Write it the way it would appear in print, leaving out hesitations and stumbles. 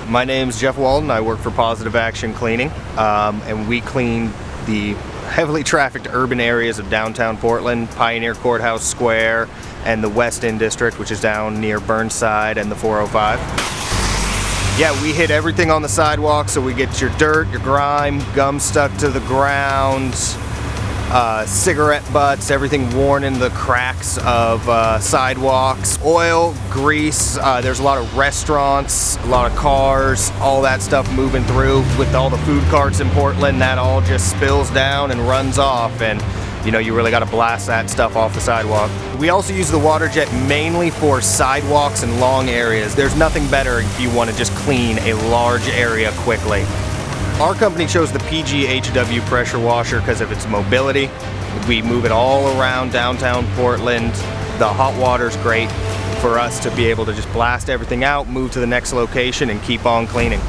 My name's Jeff Walden. I work for Positive Action Cleaning, and we clean the heavily trafficked urban areas of downtown Portland, Pioneer Courthouse Square, and the West End District, which is down near Burnside and the 405. Yeah, we hit everything on the sidewalk, so we get your dirt, your grime, gum stuck to the ground, cigarette butts, everything worn in the cracks of sidewalks, oil, grease. There's a lot of restaurants, a lot of cars, all that stuff moving through. With all the food carts in Portland, that all just spills down and runs off, and you know, you really got to blast that stuff off the sidewalk. We also use the water jet mainly for sidewalks and long areas. There's nothing better if you want to just clean a large area quickly. Our company chose the PGHW pressure washer because of its mobility. We move it all around downtown Portland. The hot water's great for us to be able to just blast everything out, move to the next location, and keep on cleaning.